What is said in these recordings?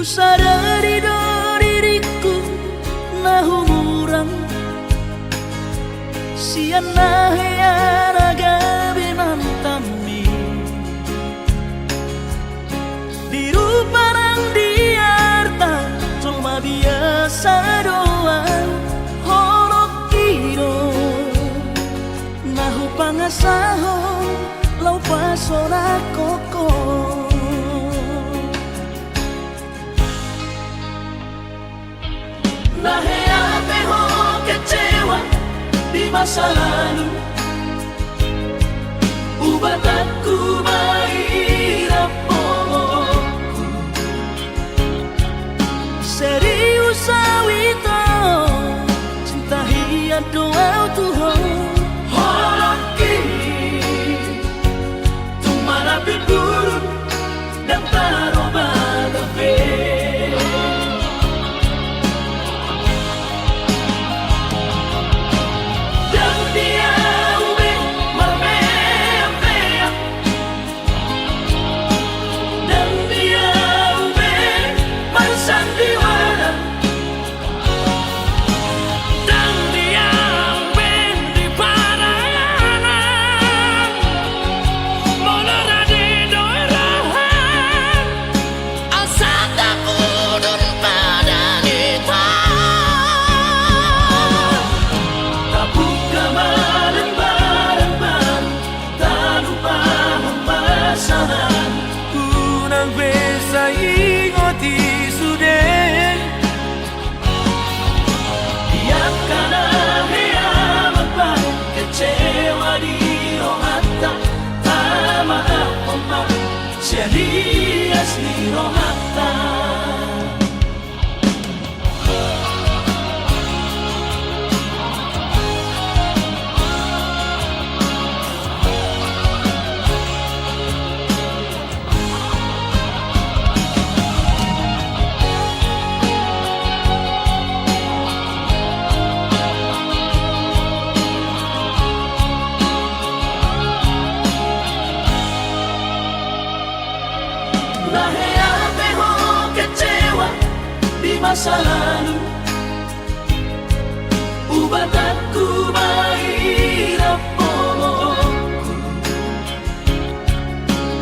sadari do diriku nahu murang siana hearaga binantami biru parang diarta cuma biasa doang horok kiro nahu pangasaho lau pasona koko Nahe ho kecewa di masa lalu Ubat aku mahirap pomoku Serius awito cinta hiat doa Tuhan Holoki Tumara biburun dan taroba gabe Serias ni rohata masa lalu Ubat aku mahirap pomoku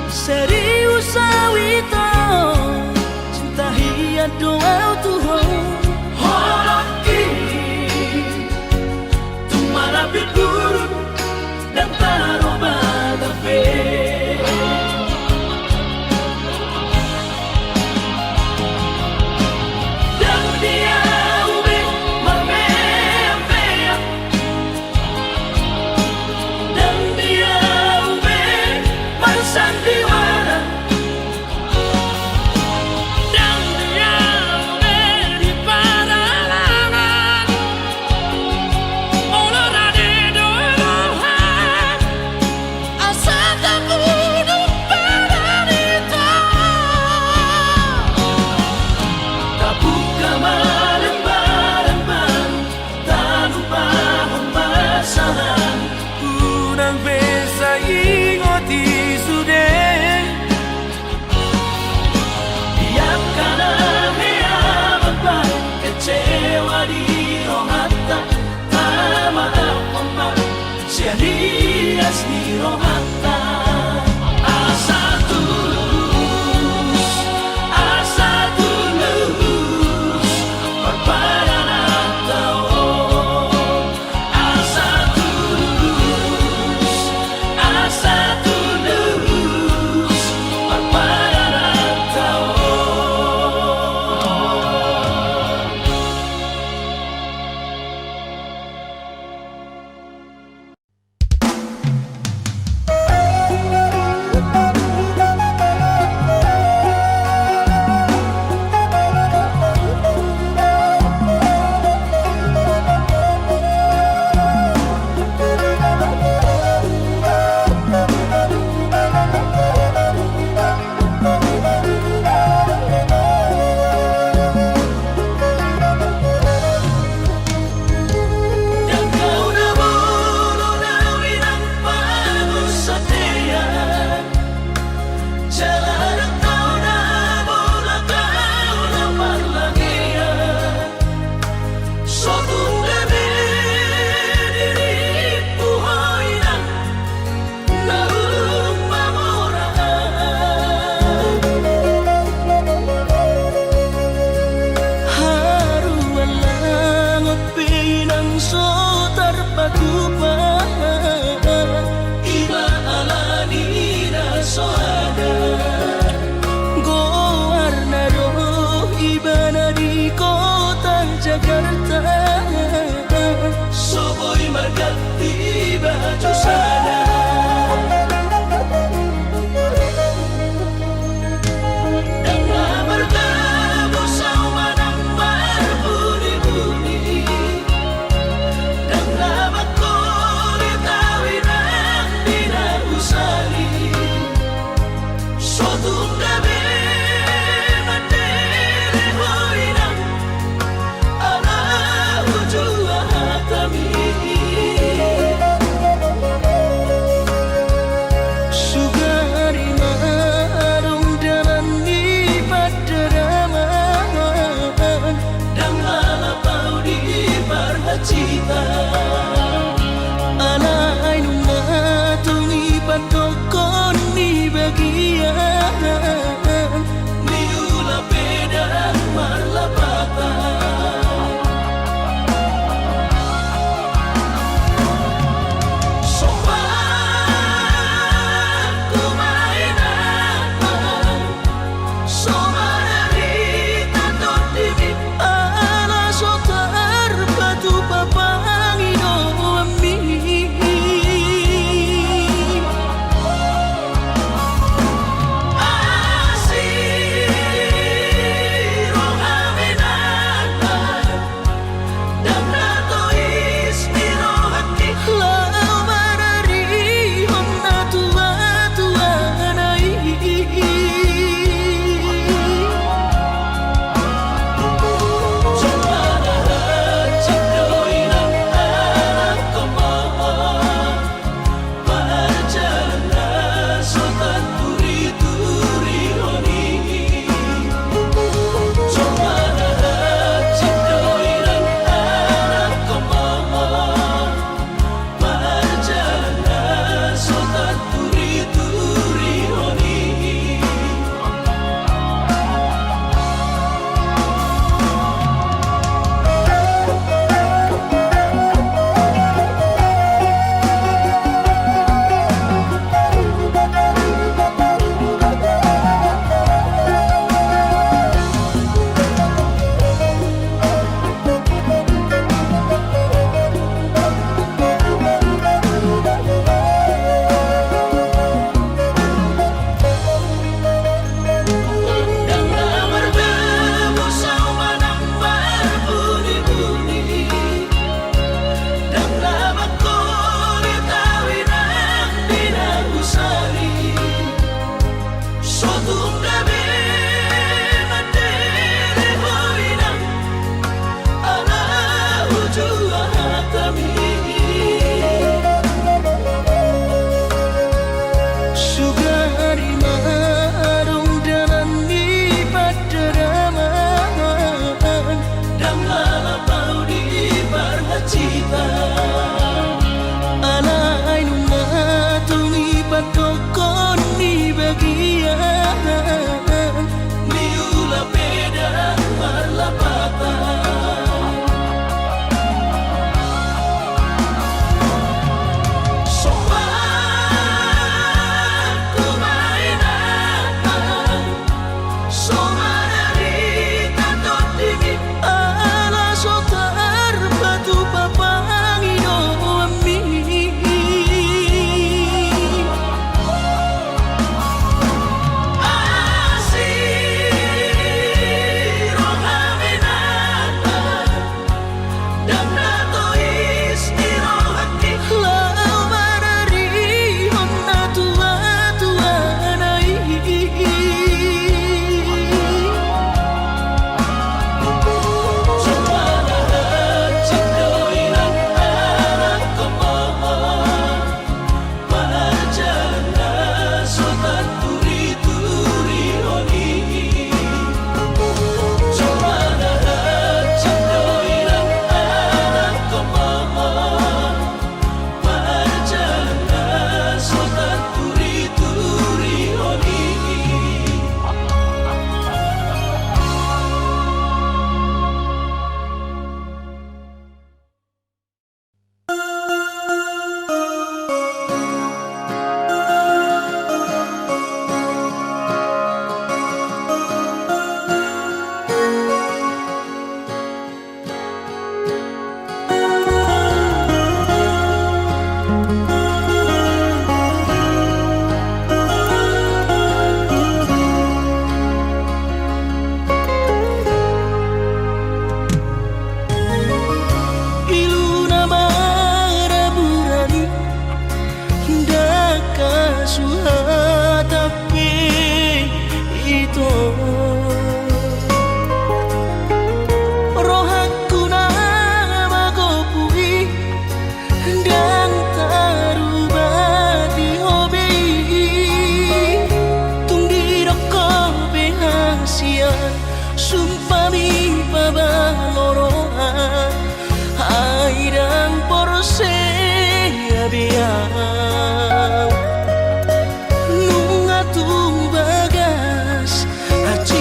Serius awito cinta hiat doa Tuhan Holoki Tumara biburun dan taroba gabe Sandiwara dan dia bahagia Niula beda marlapatan Soman kumainan Soman dari tato dingin Ala sotar batu papangido ami Sumpami pabaloroan Airang porse abiang Nunga tu bagas Aci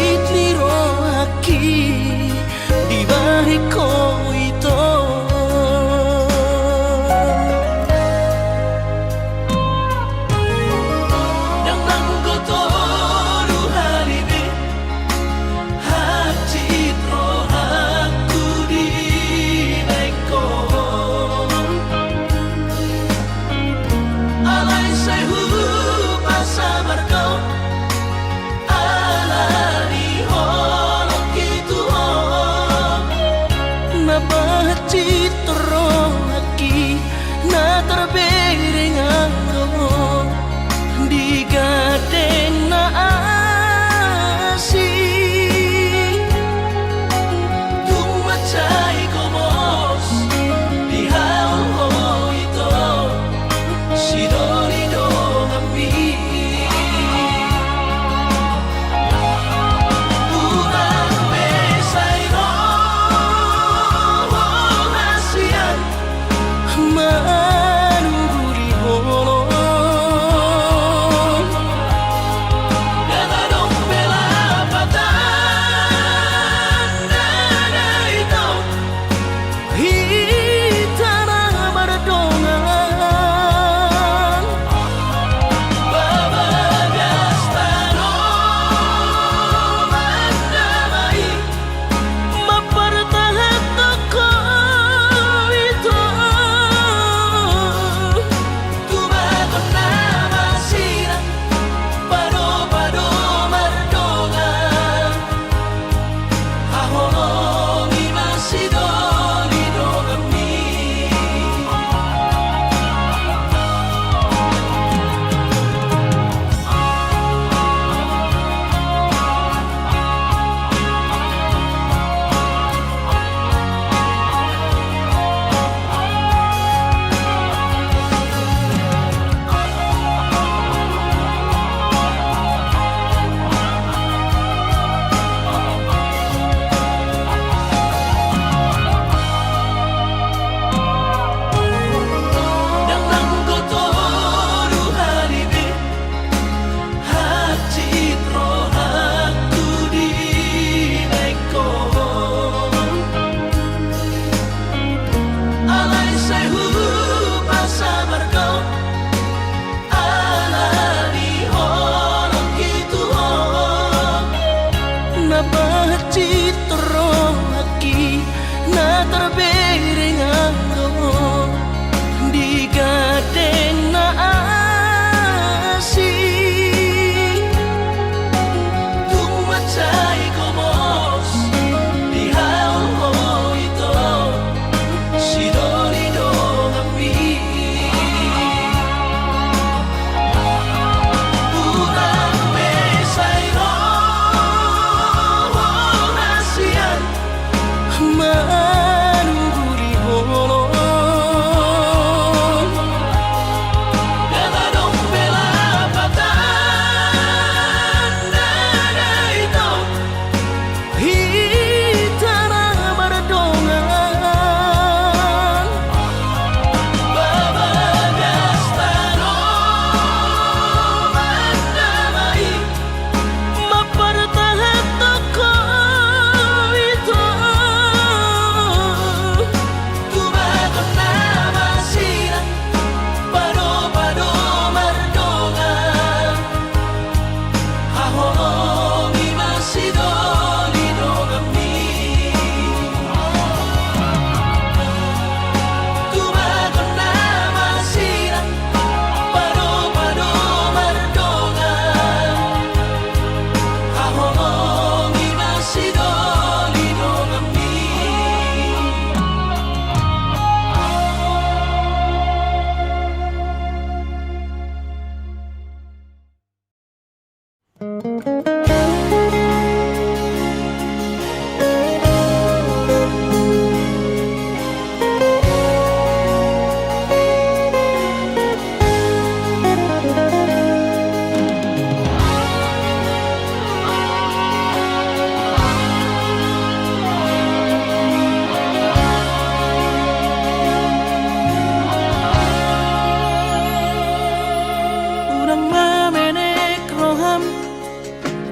Urang mamenek roham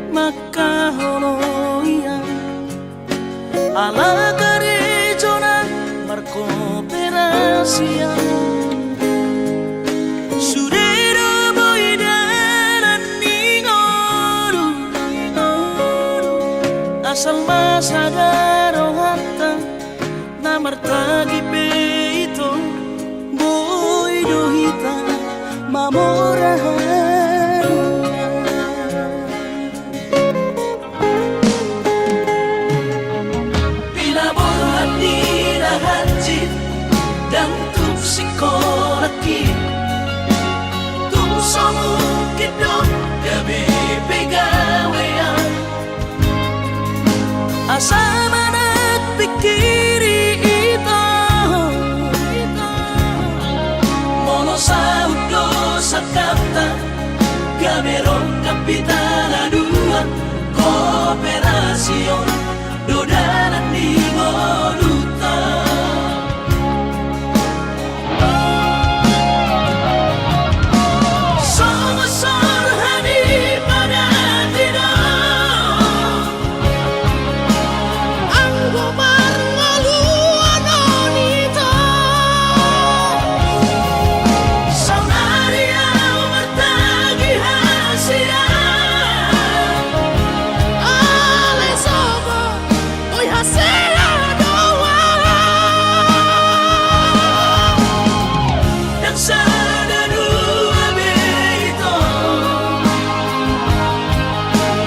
maka holoian ala garejona markooperasian surero boidaran ningoru asal masadaro hatta namartagi peito boidohita mamorahan pinaborhan nila hanjit dan tupsikolaki tumsomukit dong gabi pegawean asama nagpikiri ito mono sa udo sa kanta gamerong kapitaladuan kooperasyon dodanan ni Moduta Somasor hani pada tidak ang gumar ngaluan onito saunaria martagi hasian ale sobo oy hasira doa yang sada dua beito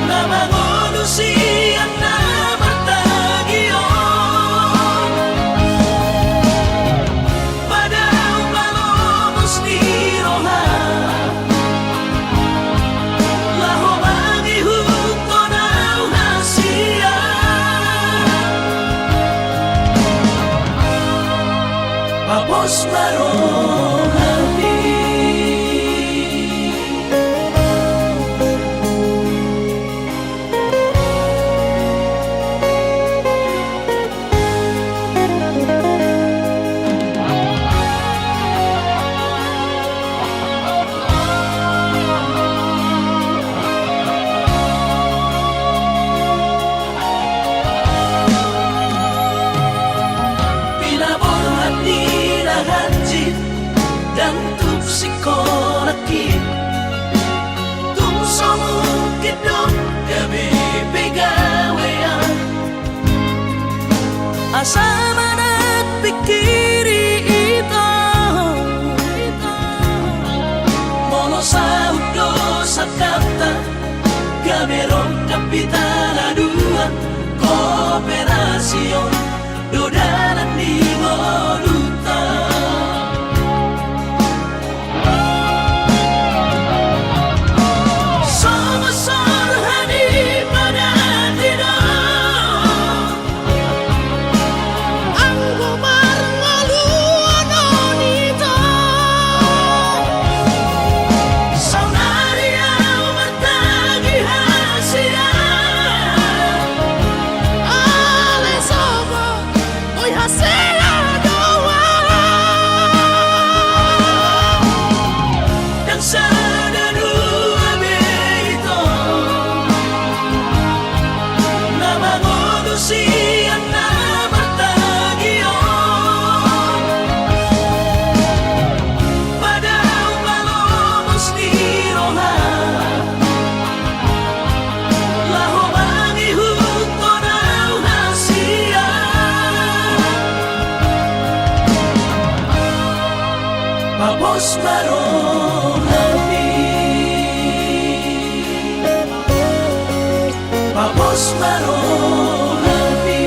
nama manusia na martagion pada malomos ni roha laho mangihut tonaw hasia Papos marohani pinaborhan nila hanjit dan tupsikolaki tumsomukit dong gabi pegawean asama nagpikiri ito mono sa udo sa kanta gamerong kapitaladuan kooperasyon dodanan ni Moduta Somasor hani pada tidak ang gumar ngaluan onito saunaria martagi hasian ale sobo oy hasira doa yang sada dua beito nama manusia na martagion pada malomos ni roha laho mangihut tonaw hasia Papos marohani Papos marohani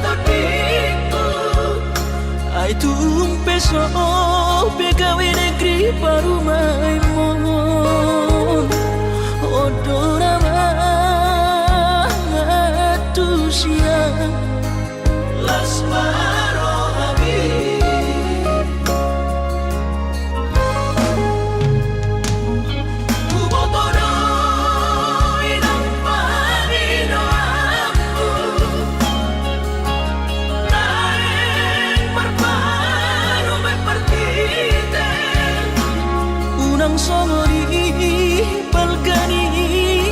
dito Ay tumpeso pegawe negeri parumay mo Odora matusia Las Maronabi Bubotoro inang Panginoon Naeng marparo may partite Unang somori palkani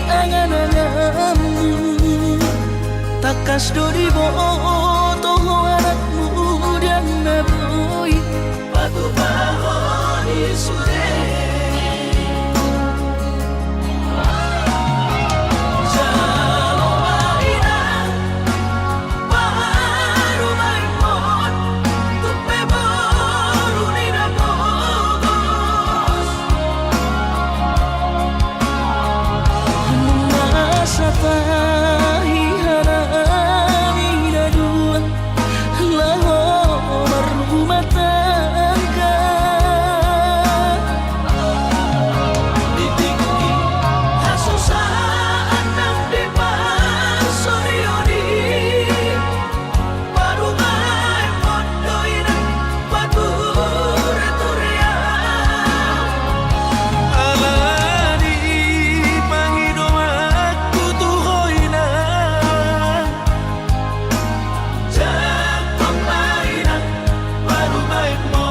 angan-anganmu Takas doribo toho anakmu dan naboy Patupahon isude Tahi harami dua laho berumah tangga Ditinggi hasusaan ng depan sorioni Parumay mondoy ng pature-turea Alani Panginoon aku tuhoy na Jagpang mainang parumay mo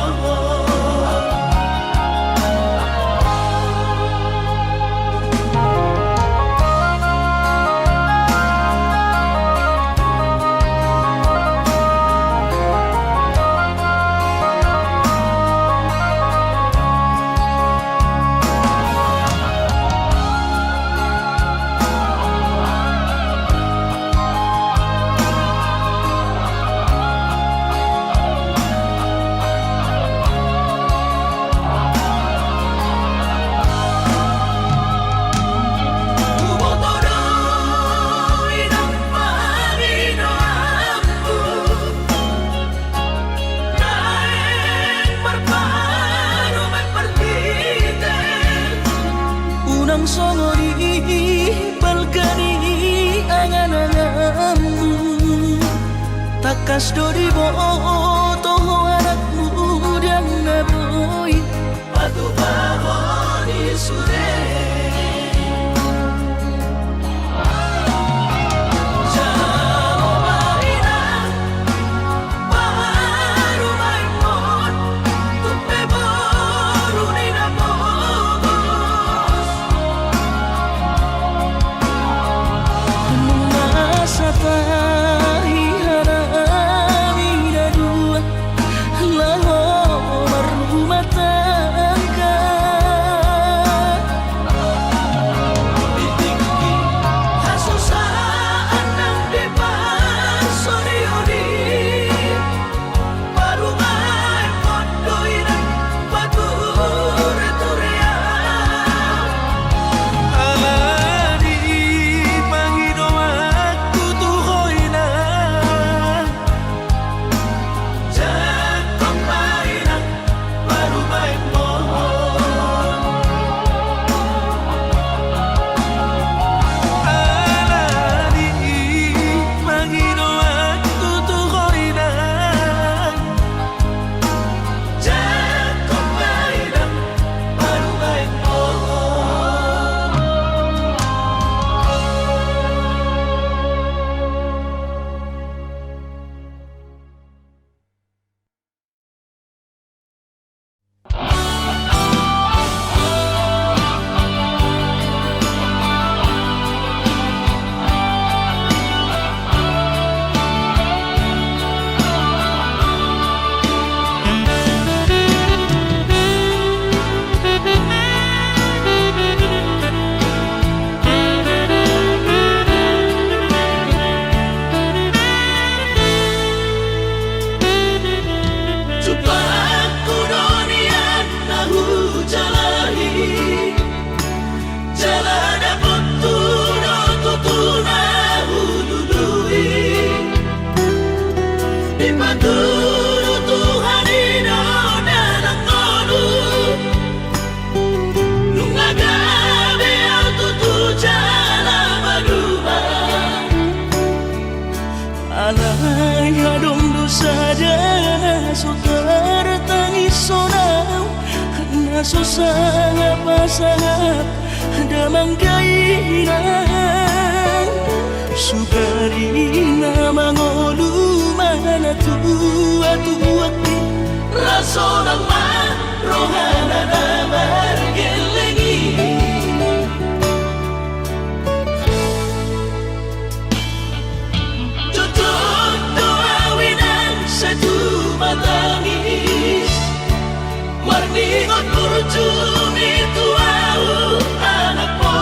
Bubotoroy ng Panginoon Naeng marpano may partite Unang somori palkani angan-anganmu Takas doribo toho anakmu dan naboy Patupahon isude Jalo mainang parumay mo Tupe boru ni nabogos Masa tahi harami dua laho berumah tangga Alay hadong dosa dana sotar tangis sonau naso sangap pasangap damang kainan sugarina mangolu mana tua tuakti raso ng rohana na margelengi tutup doawinan sa tumatangis marningot kurjumi tuau anak mo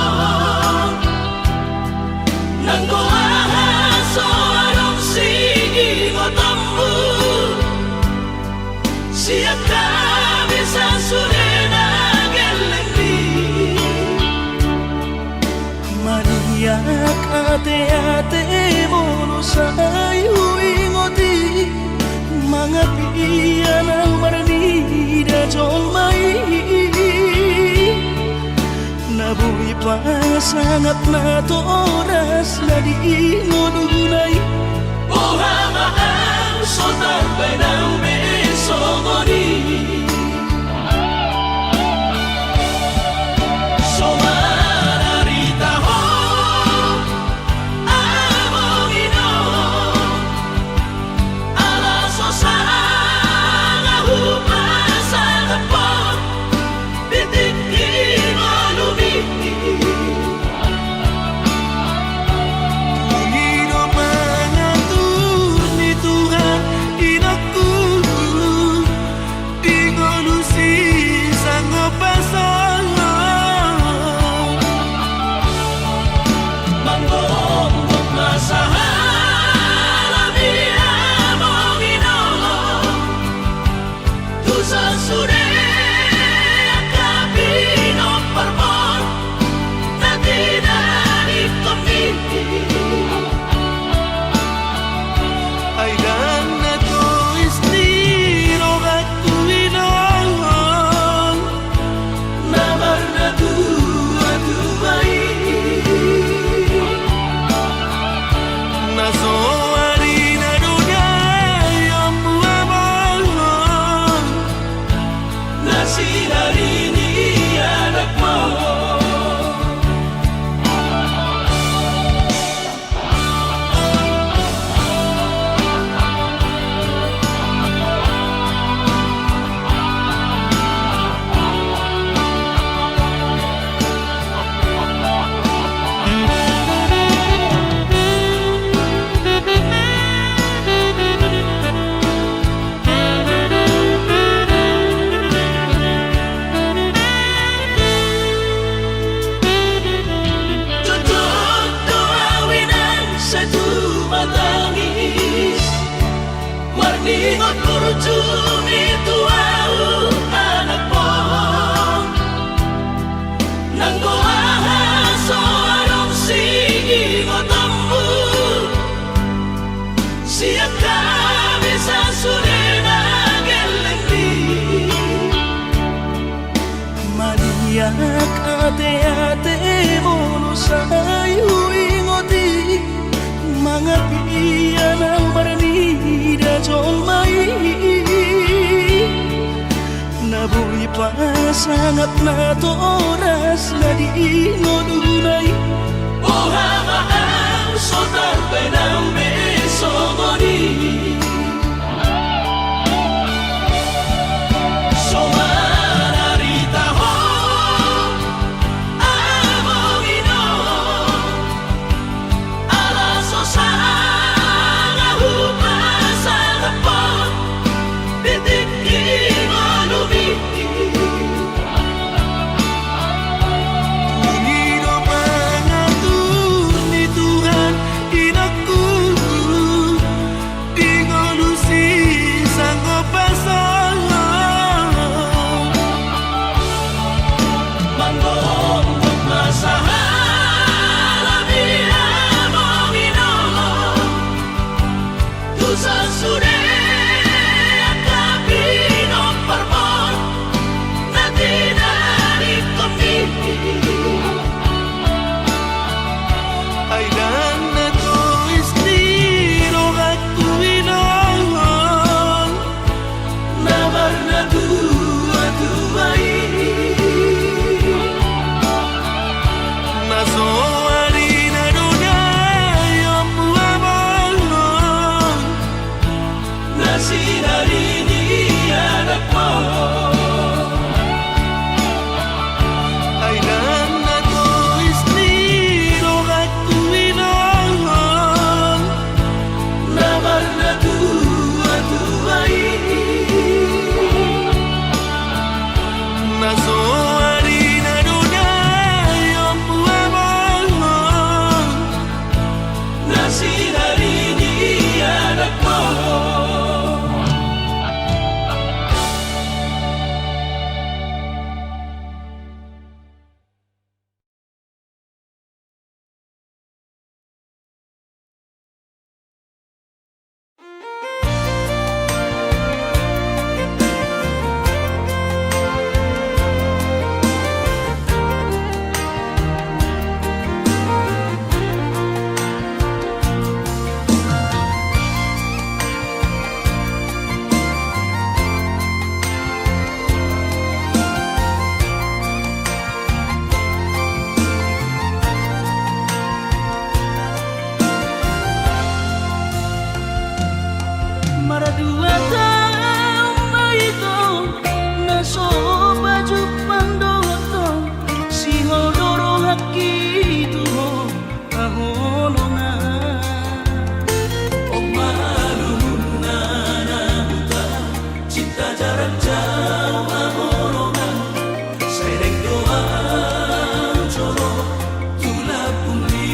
nang goahaso anong sige ngotambu siap kami sa surena gelengdi Mariak ate-ate mono say huingoti mga piyan ang marnida jolmay nabuhi pa sangat na to oras na di ngodunay Buhamaan sotar benang besogoni Somararita ho Amongino Alaso sanga hupasang po Bitikin o lumiti Pangino mangatur ni Tuhan inakku di ngolusi sang pasangan Manggong masahan Labi amongino Tusa sure Akabino parmon Natinani komiti ay dan na to istiro at tuwinang Namar na tuwa-tuway naso harina dunay ang buwamang Nasinari ni anak mo Tutup doawinan sa tumatangis Marningot kurjumi tuau anak mo Nang goahaso anong sige ngotambu Siap kami sa surena gelengdi Mariak ate-ate mono say huingoti mga piyan ang marnida jolmay nabuhi pa sangat na to oras na di ngodunay Buhamaan sotar benang besogoni Somararita ho Amongino Alaso sanga hupasang po Bitikin o lumiti Pangino mangatur ni Tuhan inakku di ngolusi sang pasangan Manggong masahan Labi amongino Tusa sure Akabino parmon Natinani komiti ay dan na to istiro at dua tahun itu naso baju pandoto si hodoro haki tu ahono oh malu nana buta cinta jarak jauh ahono sereng doa coro tulap puli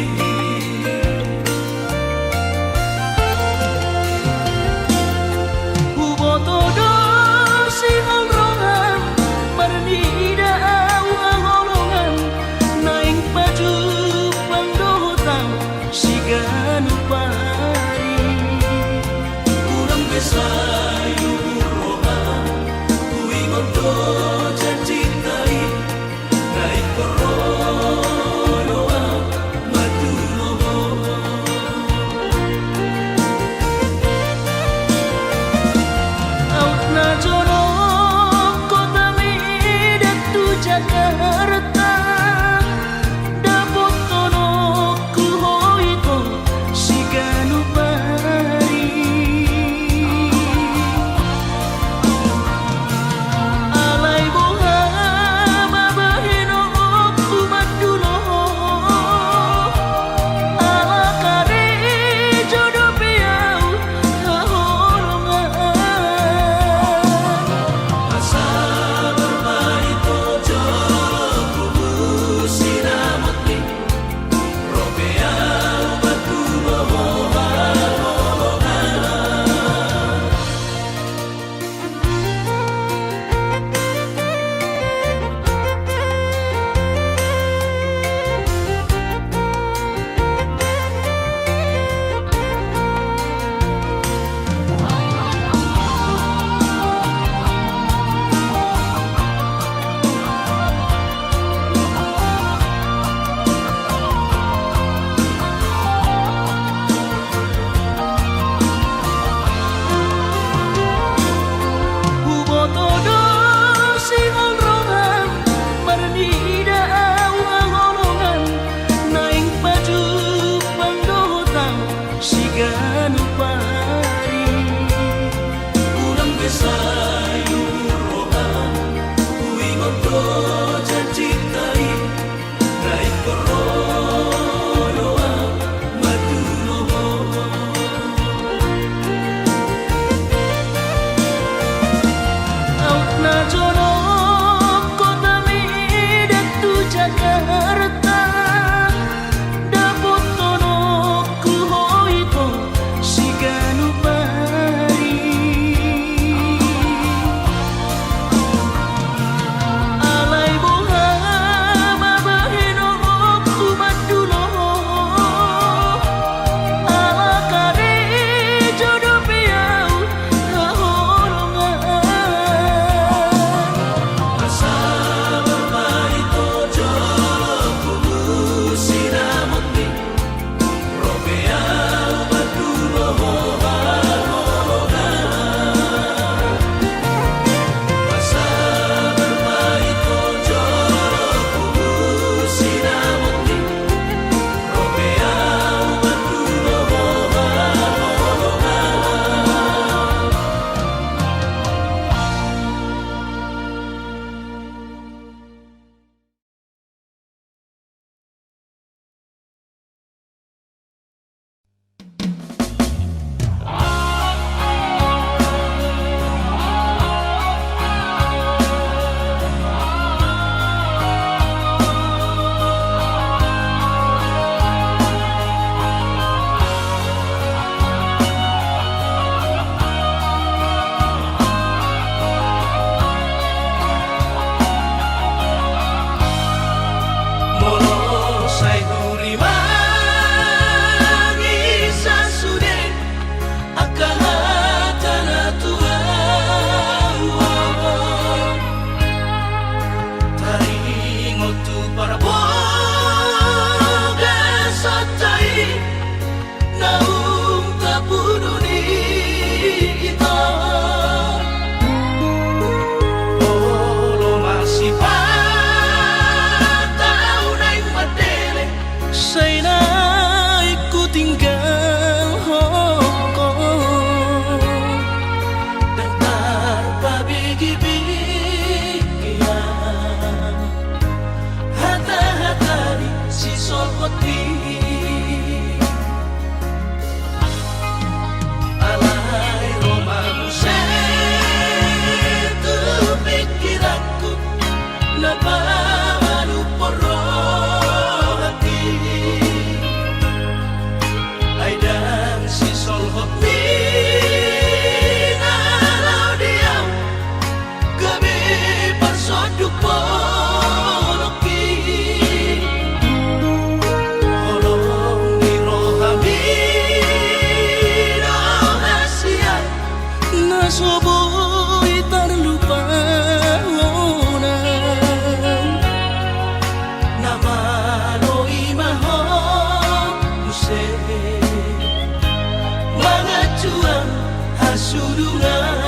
hasurungan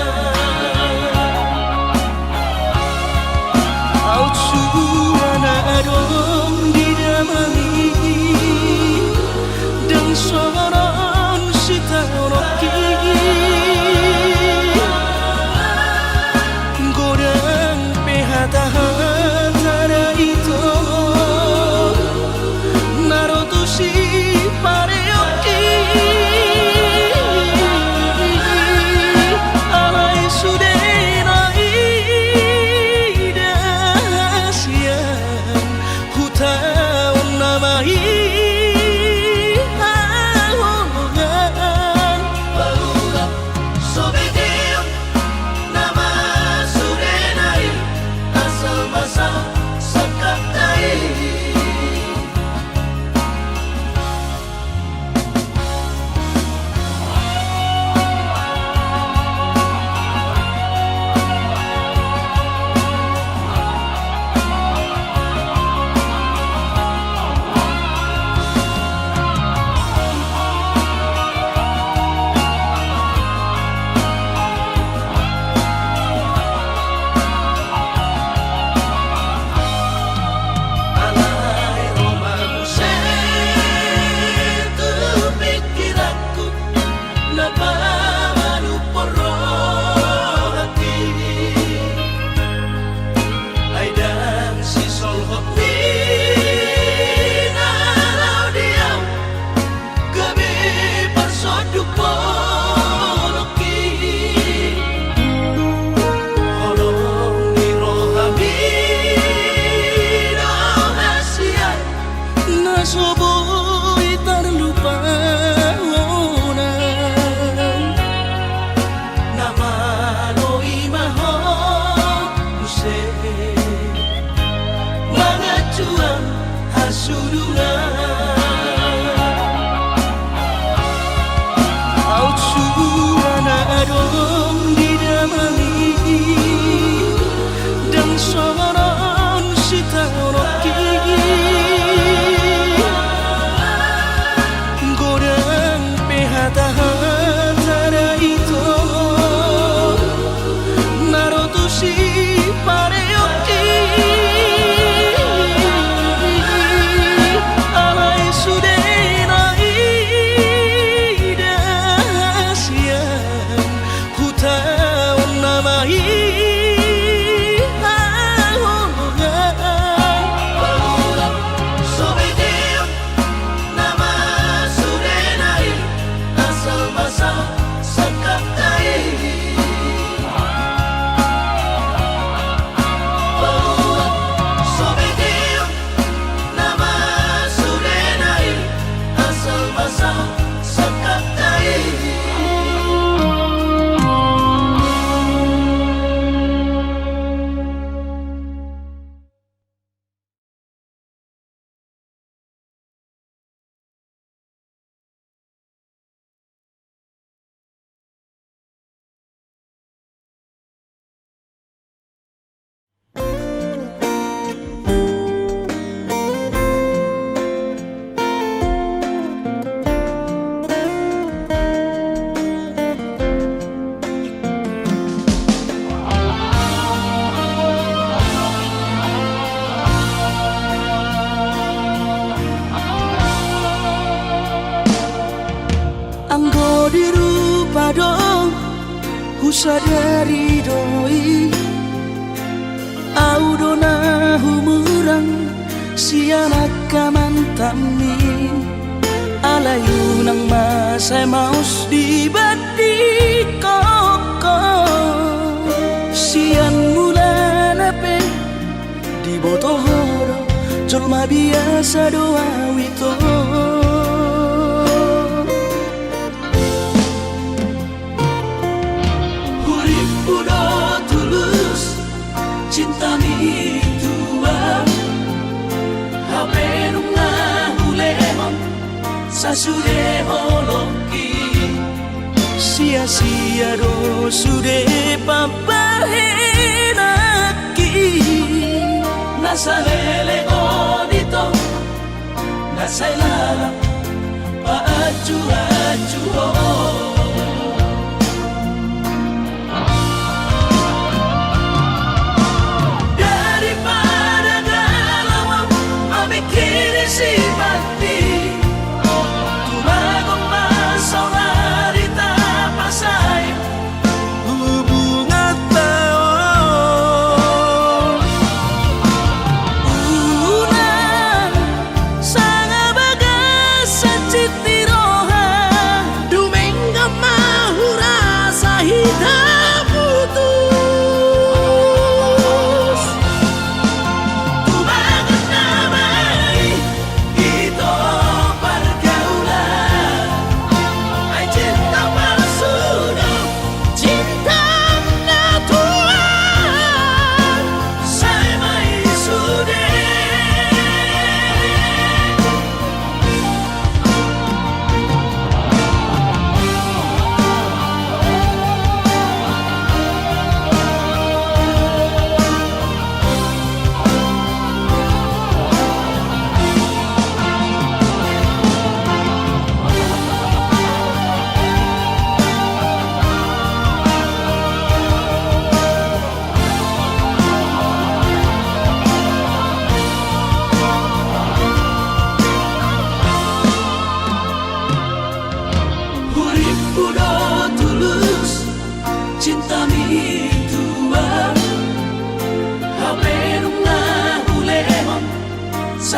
Au curana adong di damani Dan soron sita roki Gorang pehata-hata itu Narotusi pareoki Alai sudenai dahasian Hutaun namai ahongan Barulah sobedeon nama surenai asal masa sakatai Alai romamu setu pikiranku Napa malu porro hati Aidan si solhot nalau diam Gabi parsoduk poloki Holong ni rohami hasian Nasoboy terlupa Nama loi maho Muse Mga cuang hasurungan Au curana adong di damani Dan soron sita roki Gorang pehata-hata itu Narotusi pareoki Alai sudenai dahasian Hutaun namai ahongan Barulah sobedeon nama surenai asal masa sakatai Barulah sobedeon nama surenai asal masa sakatai Anggo dirupa dong Husadari doi Au dona humurang Sianak kamantami Alayu nang masay maus di badi koko Sian mula nape Di botohoro Jolma biasa doa wito Urip udah tulus cinta mi tua Hape nunga hulemon sasude holoki Sia-sia do sude papahenaki Nasa lele odito Nasa ilala Paaju-aju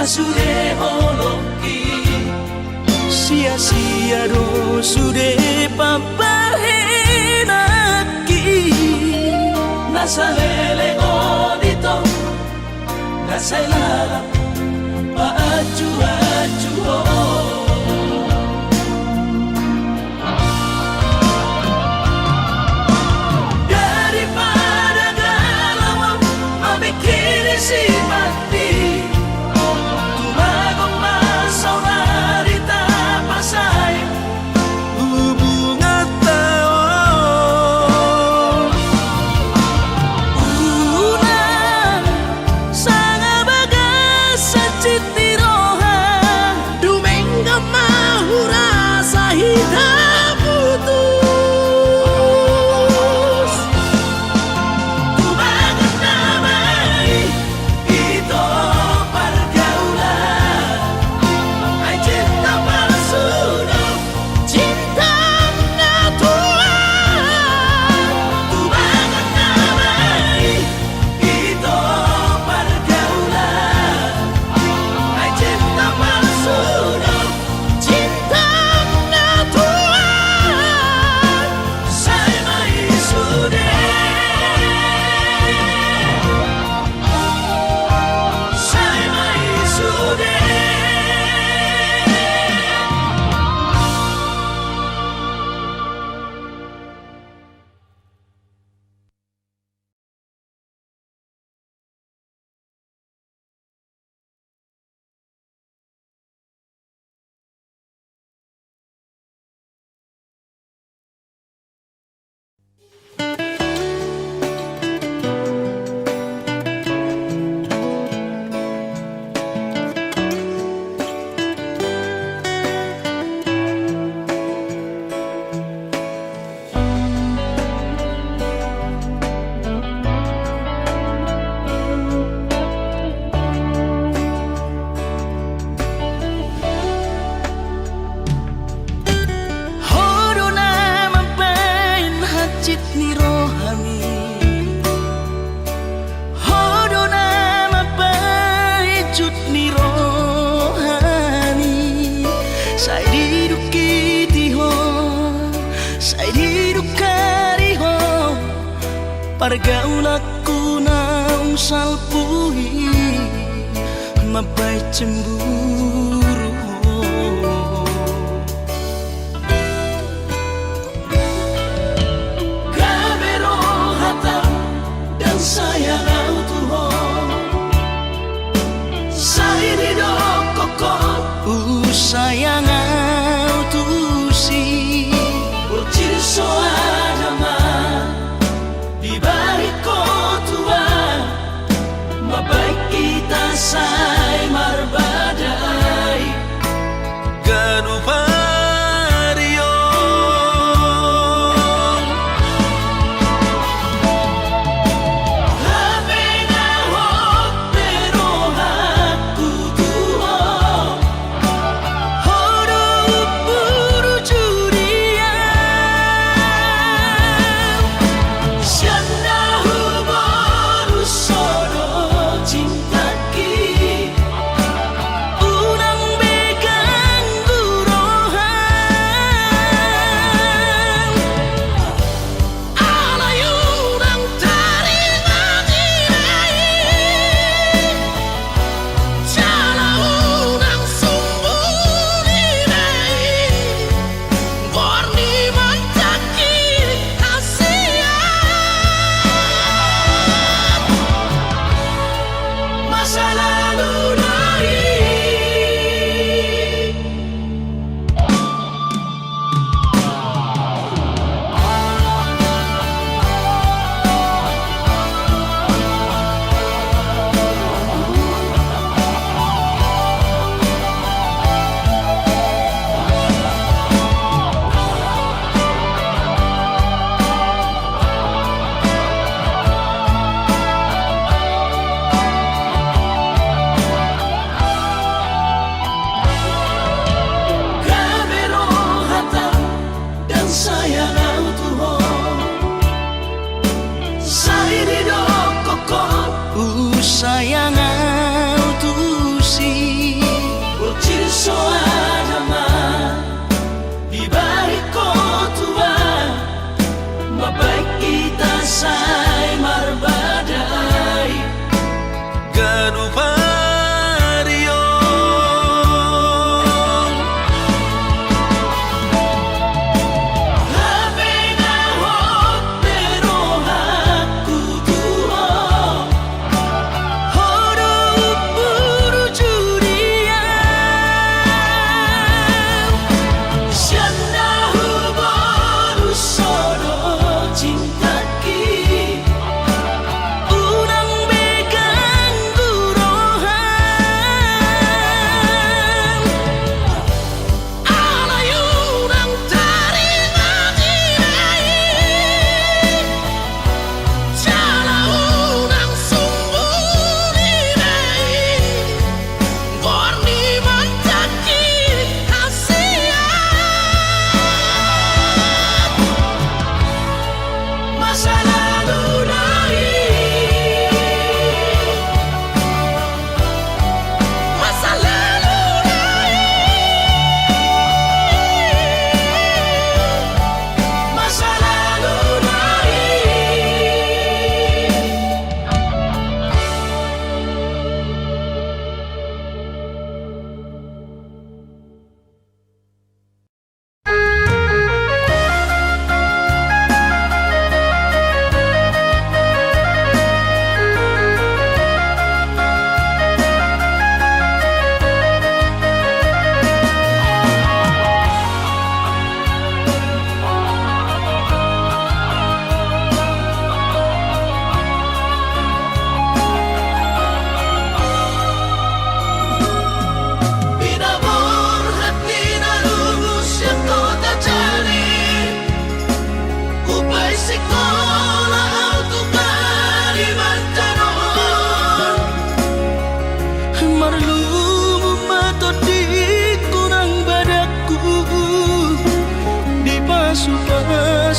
sude holoki sia-sia do sude papahenaki nasa lele dito nasa ilalim paaju-aju daripada galau memikiri si mati tumagong masaw narita pasay hubungan tao unang sanga bagas sa citiroha dumengga mahura sa hidup putus tumagan damai ito pergaulan ay cinta palsu cinta natural tumagan damai ito pergaulan ay cinta palsu cinta natural saya may sude saya may sude Hodo na mampain hajit ni rohani Hodo na mampain jut ni rohani Sai didukiti ho Sai didukari ho Pargaulaku na usal puhi Mapai cemburu ho Kamero hatam dan sayang Tuhan Saya ridho kokot Sayang tu si Urcir soanama Di balik kotuan Mabaik kita say marbadai Ganupario Hapenahok pero haku tuho Hodo puru curian Sianda huboru sodo cintaki Unang begang gurohan Alayunang taringan inay Jalaunang sumbun inay Borni mantaki asian Masa lalu dari Kamero hatam dan sayang Tuhan Saya ridho kokot Sayang tu si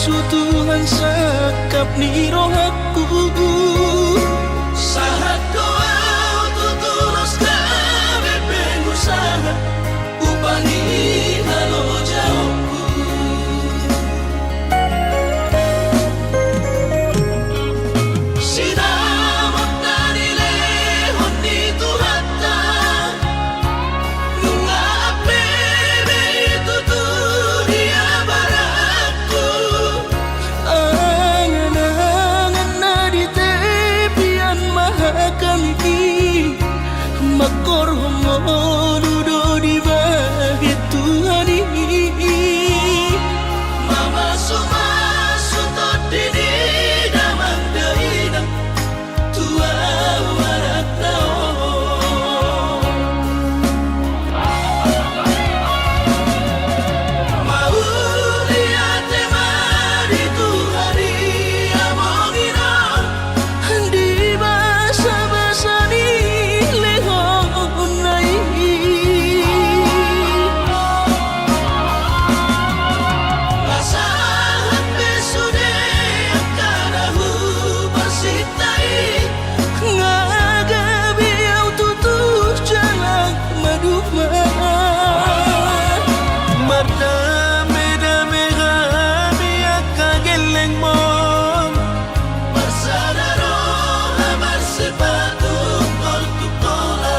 sutuhan sakap ni rohaku. Sahat doa tutulus kami pengusaha upani halo jauhku. Sinamot na nilehon ni Tuhata nunga apebe tuturia baraku. Angan-angan na di tepian mahakami, makor hongodudo di bahit Tuhan ini. Mama sumasutod dini damang dainang tua warak taon. Mauli ate mari tuhari among inon. Di basa-basa ni lehon na Lasahan besude akarahu basitai. ngagabi ang tutuh jalan maduma. Madami-dami kami akageleng mo. Bersadaro hamar sepatu tol tukola.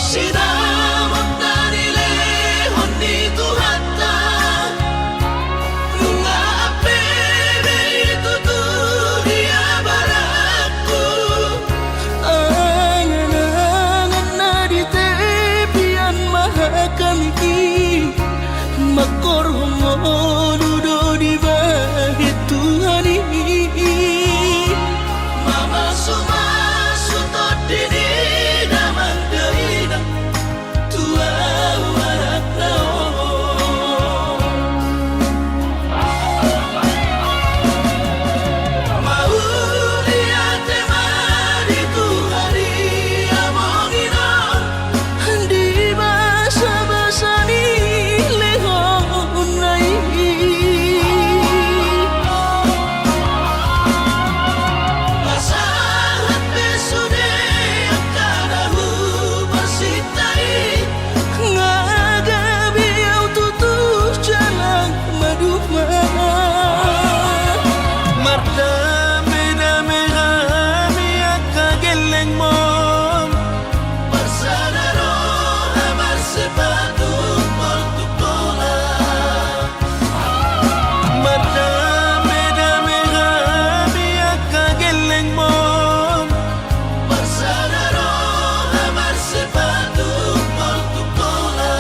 Sinamot na nilehon ni Tuhata nunga apebe tuturia baraku. Angan-angan na di tepian mahakami, makor hongodudo di bahit Tuhan ini. Mama sumasutod dini damang dainang tua warak taon. Mauli ate mari tuhari among inon. Di basa-basa ni lehon na Lasahan besude akarahu basitai. ngagabi ang tutuh jalan maduma. Madami-dami kami akageleng mo. Bersadaro hamar sepatu tol tukola. Madami-dami kami akageleng mo. Bersadaro hamar sepatu tol tukola.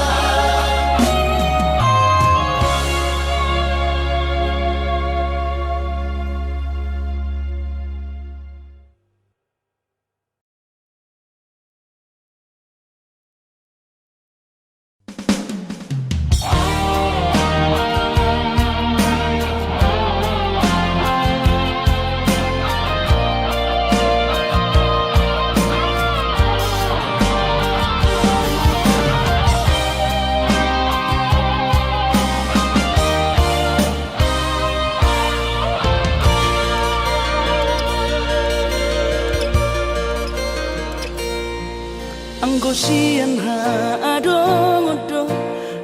Ang gosian haadong-odong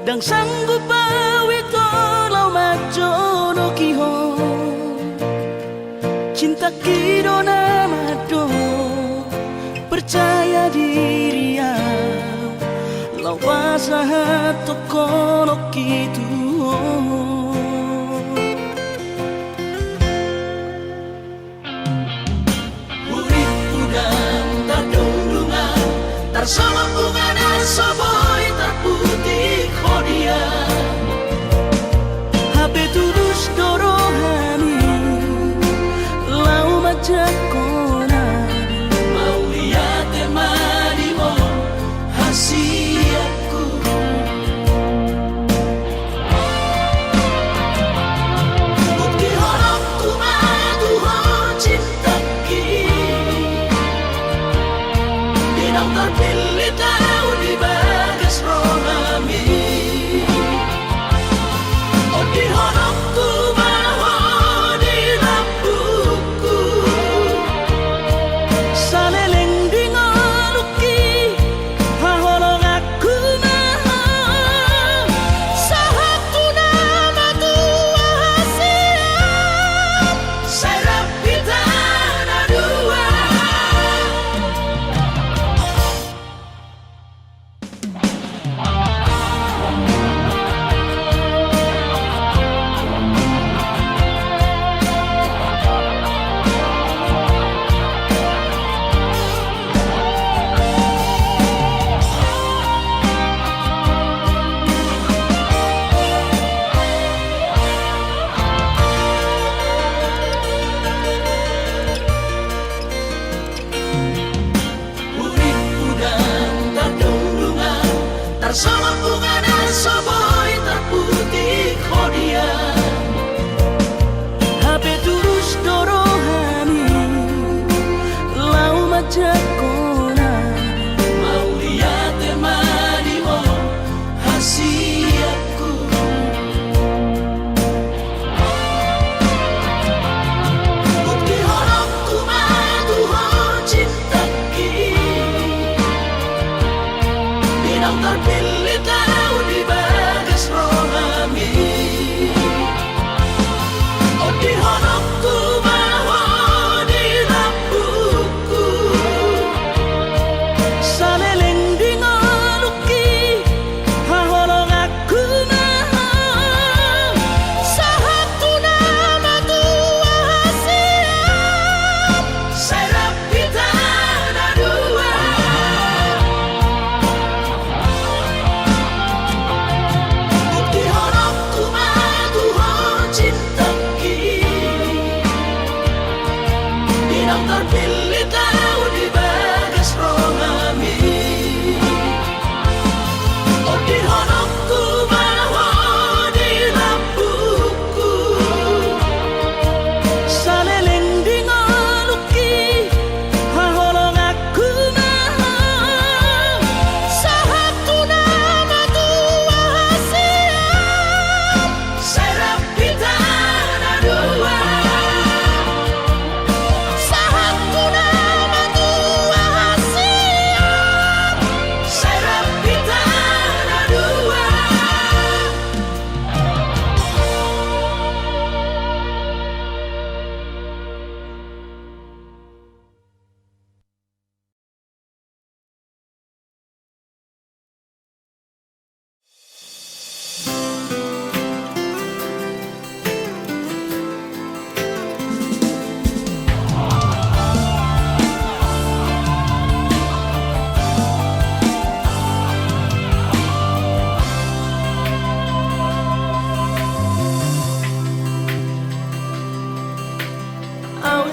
dang sanggup awit lau majono kihon. Cinta kido namado percaya diri lau wasahat tokono kitu. Urip udang tardungan tarsama bunga dan soboy terputih kodia. Habe tulus do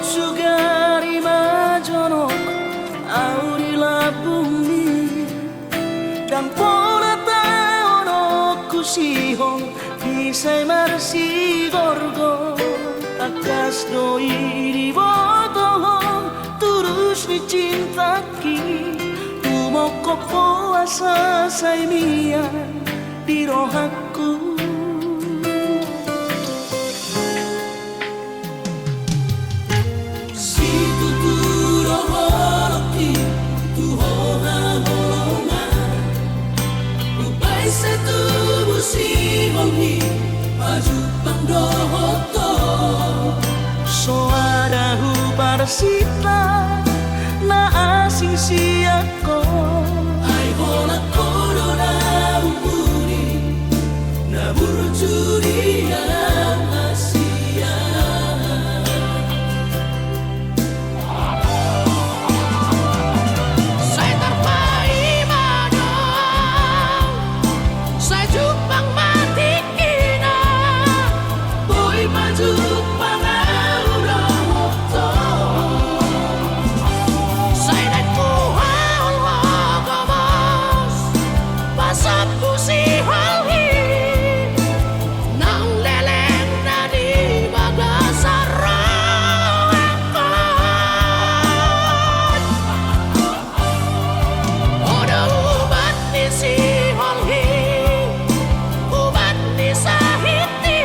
sugari majonok aurila bumi dan pola taonok kusihong bisay marsi gorgo akas doi di botohong turus ni cintaki umoko puasa say miyan di rohaku. Soadahu parsita na asing siyako Ay hola corona umuri na burjuri ang Asia. Saya terpaimana, saya jupang mati kina, boy maju pangaurang waktu. Saya dan kuhal wakamas, pasat pusi halhi, nang leleng na di bagasarakan. Oda ubat ni si halhi, ubat ni sahiti,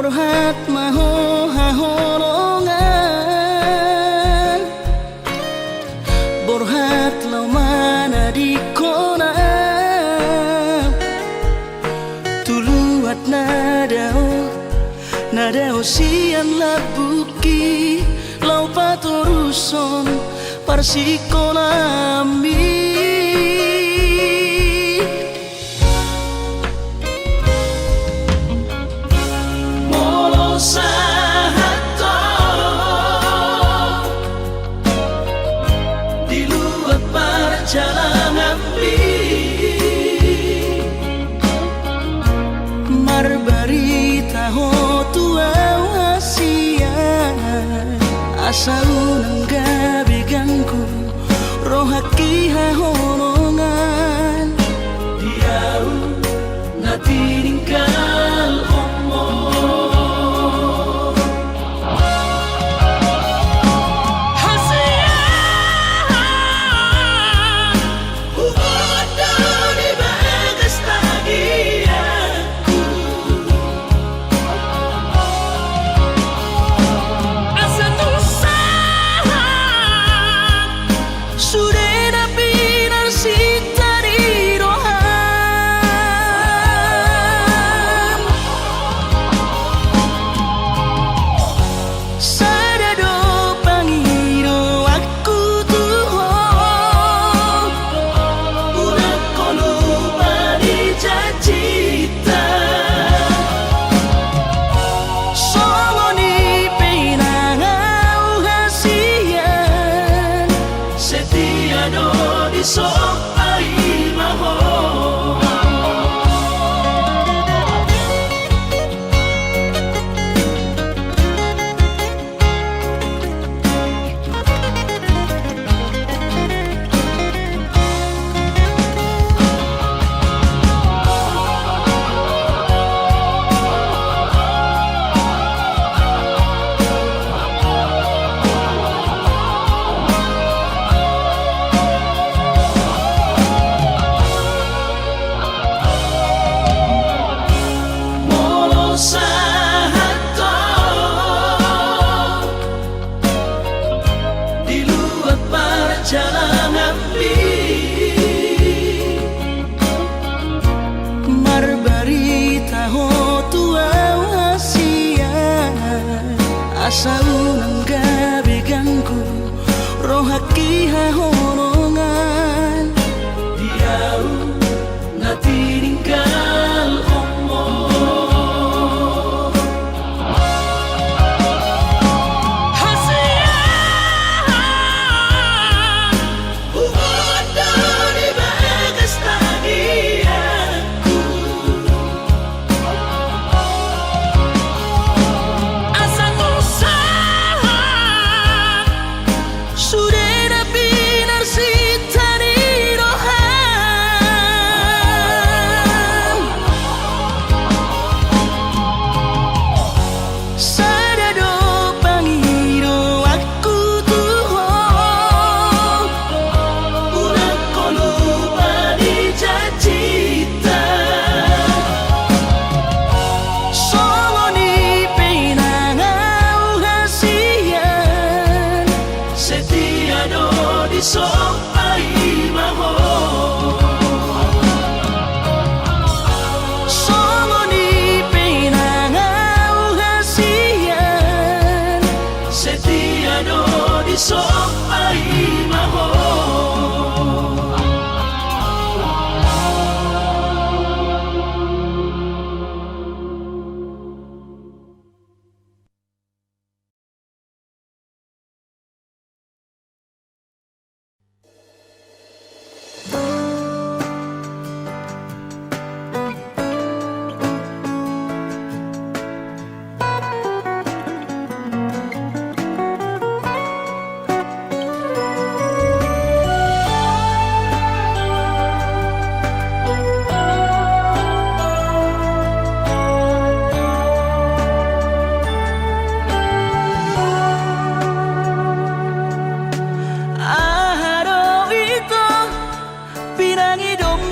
Borhat maho haholongan, borhat lau mana di kona, tuluat nadao sian labuki, lau patoruson parsikonami. Sahato di luar perjalanan marbarita ho tua hasia asa unang gabi ganggu rohaki hahonongan diau na tininggal omo. Asa unang gabi ganggu rohaki hahonongan diau na tininggal omo.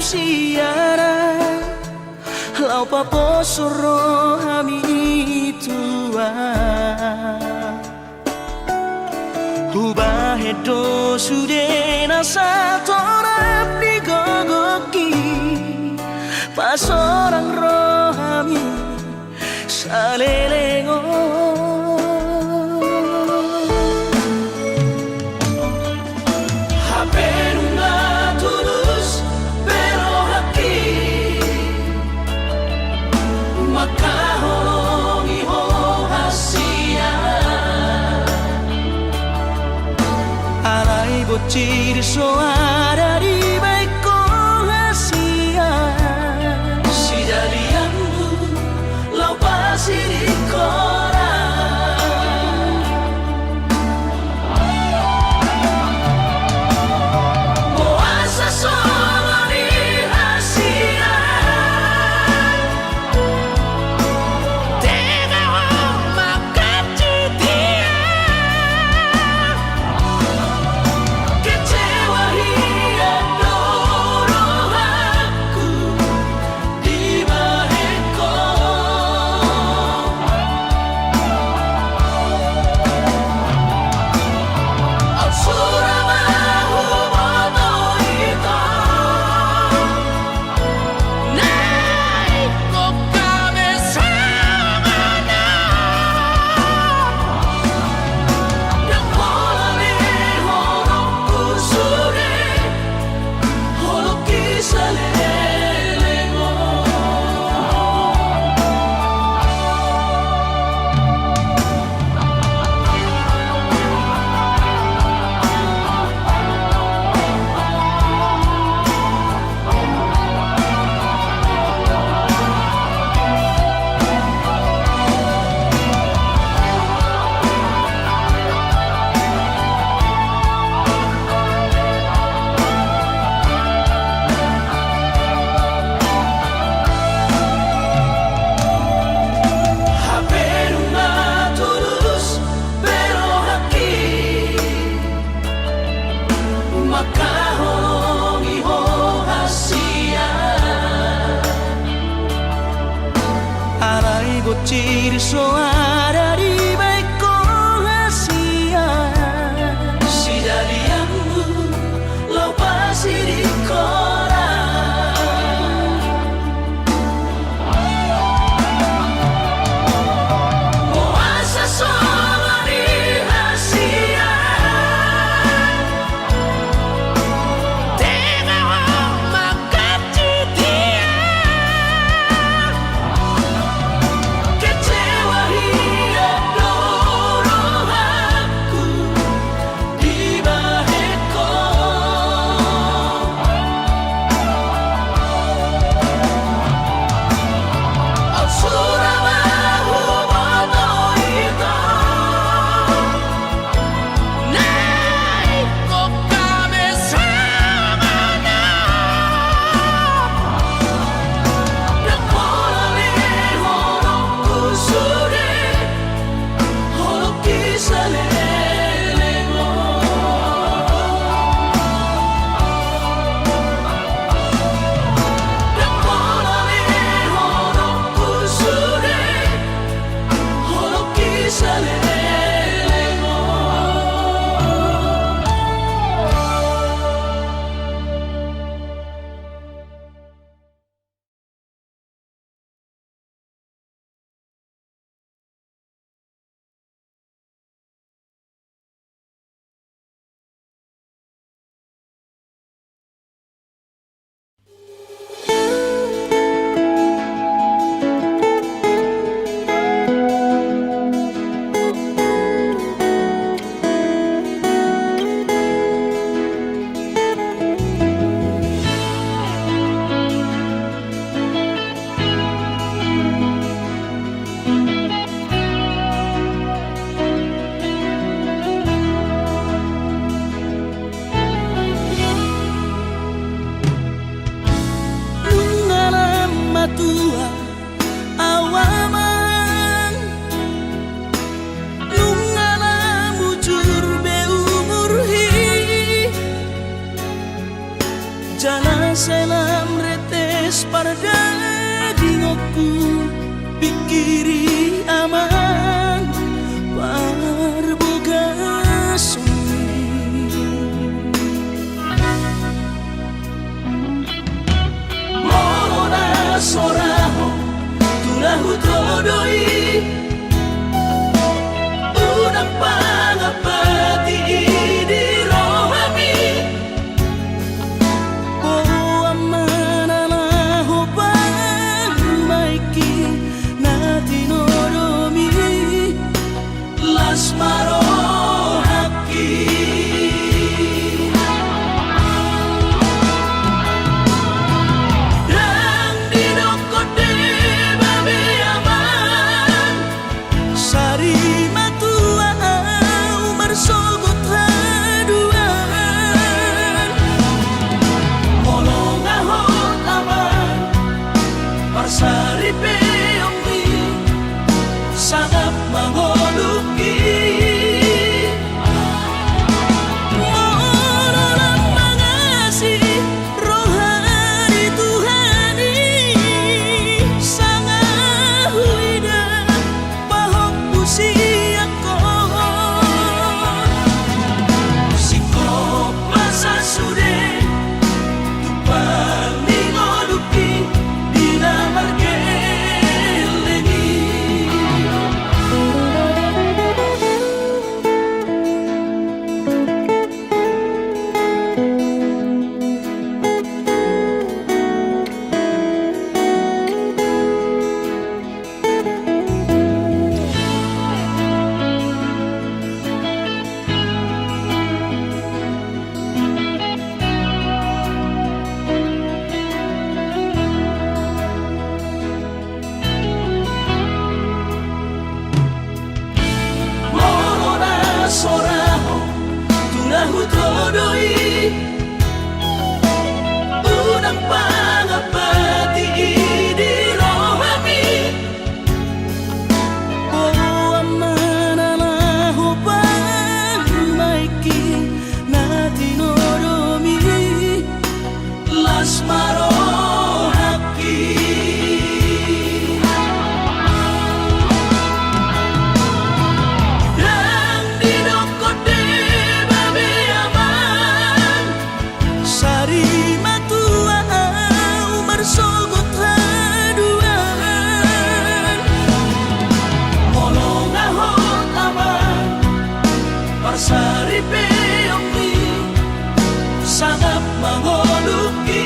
siara lau paposoro hami itu do sude nasa torap digogoki pas orang rohami salelengo bocil soara di baik rahasia si dalianmu lau pasti di koran puasa solo di rahasia tega makan dia bocil soara di baik rahasia si dalianmu lau pasti di koran puasa solo di rahasia tega makan dia mangoluki Orang mengasihi rohani Tuhani sangat huida bahok pusiako sikop masa sude tupang mangoluki dina margeleni Morona soraho tunahu todoi unang pangapati di rohami Oh mananaho pangmaiki na tinoromi las marohaki dan dinokode babe aman Sari matua umar sogot haduan molong ahot aman parsari peongni sangat mangoluki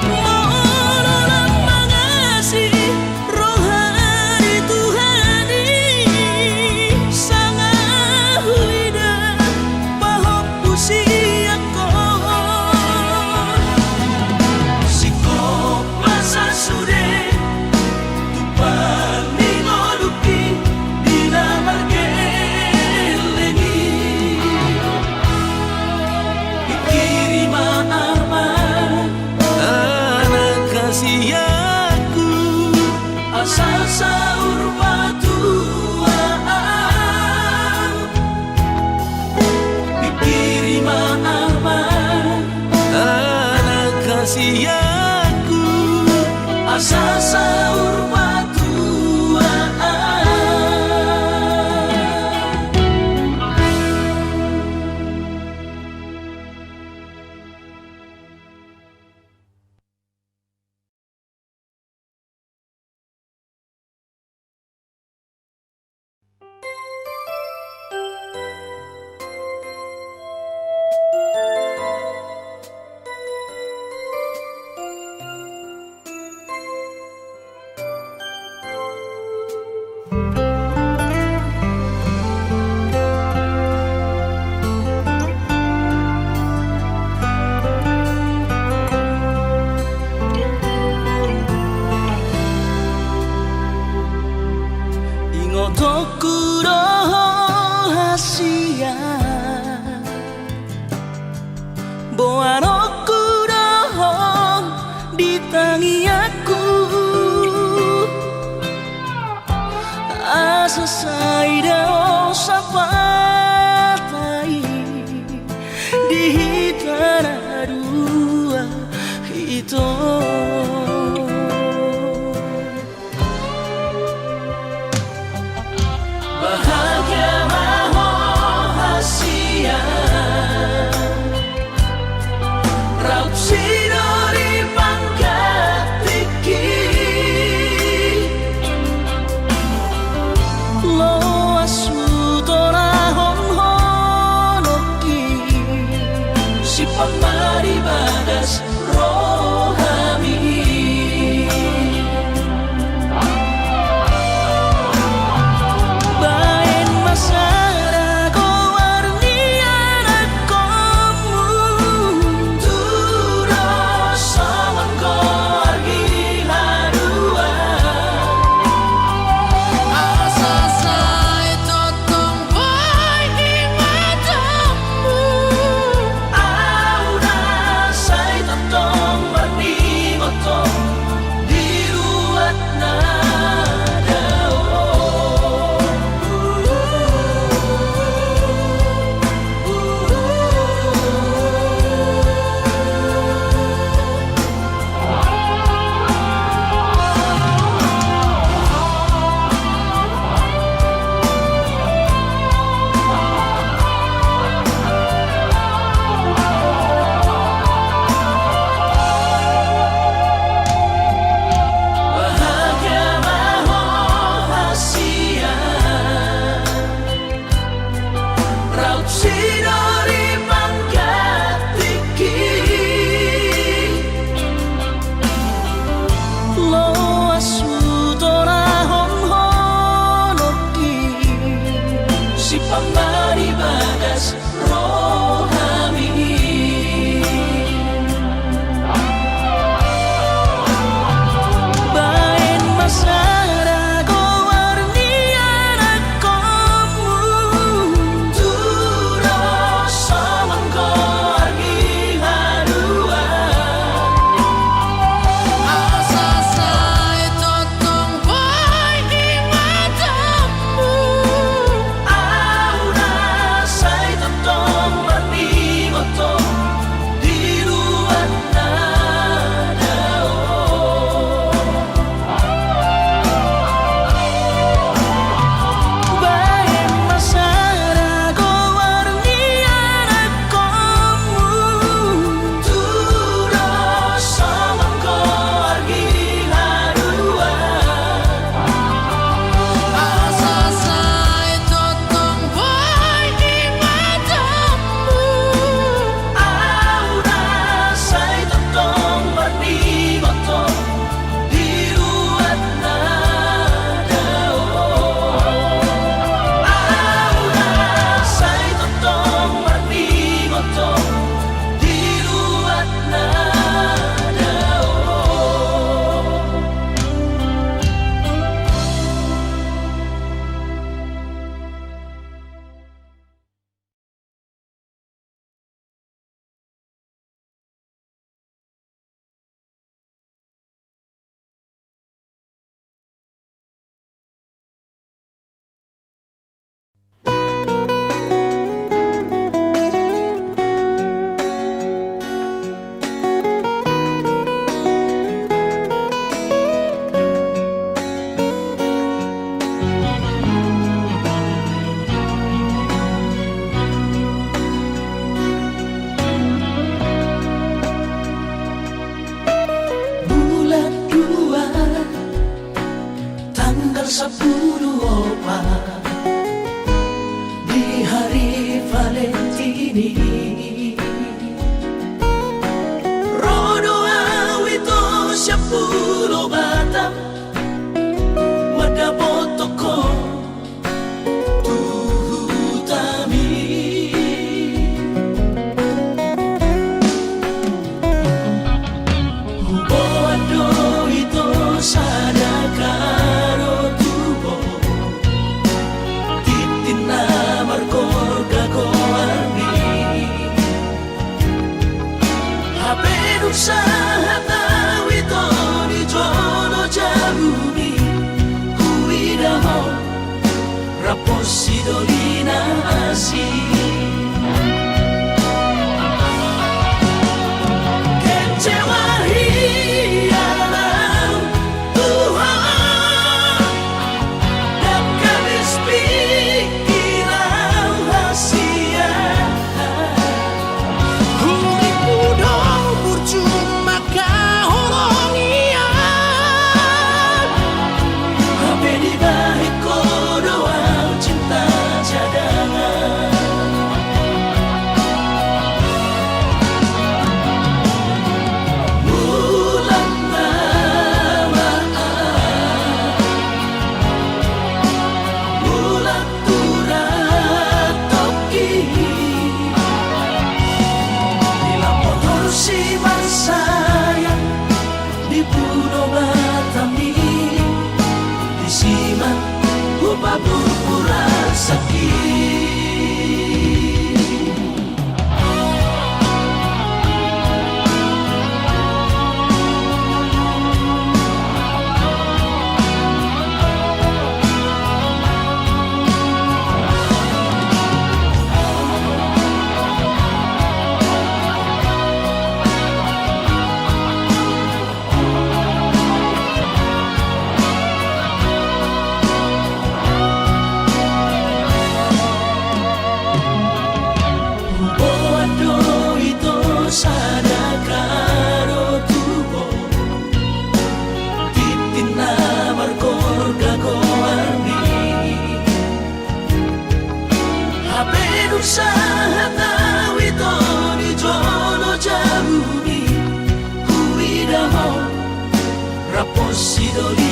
Orang mengasihi rohani Tuhani sangat huida bahok pusiako sikop masa sude tupang mangoluki dina margeleni ikirima aman anak kasihku asal saur batuaan ikirima aman anak kasihku asal saur batuaan Ingotokuro hasia Boanokuro ditangiaku Asa saida osapatai di tanah dua itu bahagia rahasia raut sidori pangkatiki Loas tanggal 10 di hari Valentini. Rodo awito 10 batang madapotoko tuhutami. Hubo ado ito sada karo tubo titin na markor gagoarni hapenuk sa hatawi to di jono jabuni kuidamo raposi dolina asi. Kecewa hialau Tuhan dan kabis pikiran hasia. Huri muda percuma kahoronian. Hape di balik kodoan cinta cadangan. Bulan tamaan, bulan turat toki. Bila motor si sayang di Pulau Batami, di Siman upah purpura sakit. Bodo ito sada karo tubo titin na markor gagoarni hapenuk sa hatawi to di jono jabuni kuidamo raposi doli